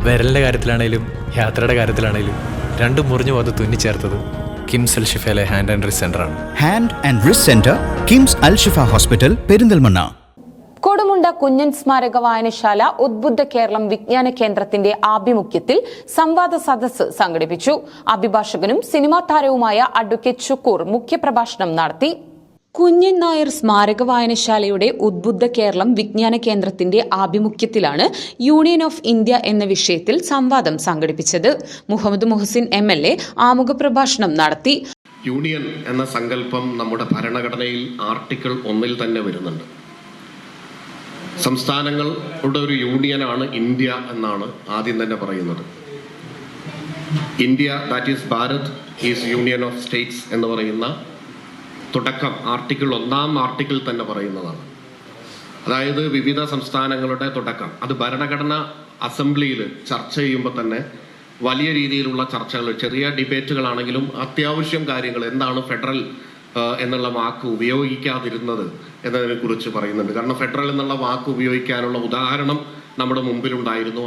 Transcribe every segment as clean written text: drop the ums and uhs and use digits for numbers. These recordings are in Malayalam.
വിരലിൻ്റെ കാര്യത്തിലാണേലും യാത്രയുടെ കാര്യത്തിലാണേലും രണ്ടും മുറിഞ്ഞു പോകാതെ തുന്നിച്ചേർത്തത് കിംസ് അൽ ഷിഫയിലെ ഹാൻഡ് ആൻഡ് റിസ്റ്റ് സെൻ്ററാണ്. Hand and wrist centre, KIMS Al Shifa hospital, Perinthalmanna. Kodumunda Kunjan സ്മാരക വായനശാല ഉദ്ബുദ്ധ കേരളം വിജ്ഞാന കേന്ദ്രത്തിന്റെ ആഭിമുഖ്യത്തിൽ സംവാദ സദസ്സ് സംഘടിപ്പിച്ചു. അഭിഭാഷകനും സിനിമാ താരവുമായ അഡ്വക്കേറ്റ് ഷുക്കൂർ മുഖ്യപ്രഭാഷണം നടത്തി. കുഞ്ഞൻ നായർ സ്മാരക വായനശാലയുടെ ഉദ്ബുദ്ധ കേരളം വിജ്ഞാന കേന്ദ്രത്തിന്റെ ആഭിമുഖ്യത്തിലാണ് യൂണിയൻ ഓഫ് ഇന്ത്യ എന്ന വിഷയത്തിൽ സംവാദം സംഘടിപ്പിച്ചത്. മുഹമ്മദ് മുഹസിൻ MLA ആമുഖ പ്രഭാഷണം നടത്തി. യൂണിയൻ എന്ന സങ്കല്പം നമ്മുടെ ഭരണഘടനയിൽ ആർട്ടിക്കിൾ 1 തന്നെ വരുന്നുണ്ട്. സംസ്ഥാനങ്ങളുടെ ഒരു യൂണിയനാണ് ഇന്ത്യ എന്നാണ് ആദ്യം തന്നെ പറയുന്നത്. India, that is Bharat, is union of States എന്ന് പറയുന്ന തുടക്കം ആർട്ടിക്കിൾ 1 തന്നെ പറയുന്നതാണ്. അതായത് വിവിധ സംസ്ഥാനങ്ങളുടെ തുടക്കം. അത് ഭരണഘടന അസംബ്ലിയിൽ ചർച്ച ചെയ്യുമ്പോൾ തന്നെ വലിയ രീതിയിലുള്ള ചർച്ചകൾ, ചെറിയ ഡിബേറ്റുകളാണെങ്കിലും അത്യാവശ്യം കാര്യങ്ങൾ, എന്താണ് ഫെഡറൽ എന്നുള്ള വാക്ക് ഉപയോഗിക്കാതിരുന്നത് എന്നതിനെ കുറിച്ച് പറയുന്നുണ്ട്. കാരണം ഫെഡറൽ എന്നുള്ള വാക്ക് ഉപയോഗിക്കാനുള്ള ഉദാഹരണം നമ്മുടെ മുമ്പിലുണ്ടായിരുന്നു.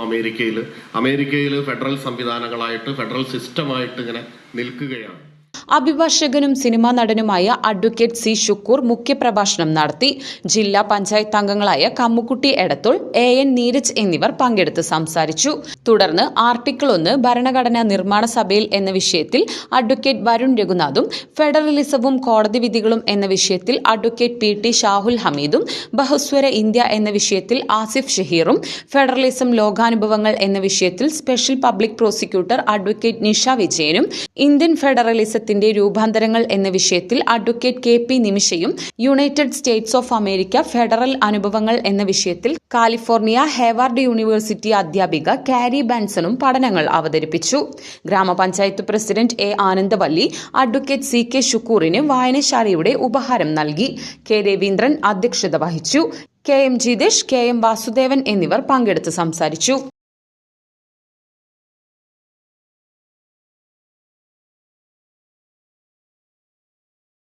അമേരിക്കയിൽ ഫെഡറൽ സംവിധാനങ്ങളായിട്ട്, ഫെഡറൽ സിസ്റ്റമായിട്ട് ഇങ്ങനെ നിൽക്കുകയാണ്. അഭിഭാഷകനും സിനിമാ നടനുമായ അഡ്വക്കേറ്റ് C. ഷുക്കൂർ മുഖ്യപ്രഭാഷണം നടത്തി. ജില്ലാ പഞ്ചായത്ത് അംഗങ്ങളായ കമ്മുക്കുട്ടി എടത്തുൾ, AN നീരജ് എന്നിവർ പങ്കെടുത്ത് സംസാരിച്ചു. തുടർന്ന് ആർട്ടിക്കിൾ 1 ഭരണഘടനാ നിർമ്മാണ സഭയിൽ എന്ന വിഷയത്തിൽ അഡ്വക്കേറ്റ് വരുൺ രഘുനാഥും, ഫെഡറലിസവും കോടതി വിധികളും എന്ന വിഷയത്തിൽ അഡ്വക്കേറ്റ് PT ഷാഹുൽ ഹമീദും, ബഹുസ്വര ഇന്ത്യ എന്ന വിഷയത്തിൽ ആസിഫ് ഷഹീറും, ഫെഡറലിസം ലോകാനുഭവങ്ങൾ എന്ന വിഷയത്തിൽ special public prosecutor advocate Nisha വിജയനും, ഇന്ത്യൻ ഫെഡറലിസത്തിന്റെ രൂപാന്തരങ്ങൾ എന്ന വിഷയത്തിൽ അഡ്വക്കേറ്റ് KP നിമിഷയും, United States of America federal അനുഭവങ്ങൾ എന്ന വിഷയത്തിൽ കാലിഫോർണിയ ഹേവാർഡ് യൂണിവേഴ്സിറ്റി അധ്യാപിക കാരി ബാൻസണും പഠനങ്ങൾ അവതരിപ്പിച്ചു. ഗ്രാമപഞ്ചായത്ത് president A. Anandavalli advocate CK ഷുക്കൂറിന് വായനശാലയുടെ ഉപഹാരം നൽകി. K. രവീന്ദ്രൻ അധ്യക്ഷത വഹിച്ചു. KM ജിതേഷ്, KM വാസുദേവൻ എന്നിവർ പങ്കെടുത്ത് സംസാരിച്ചു.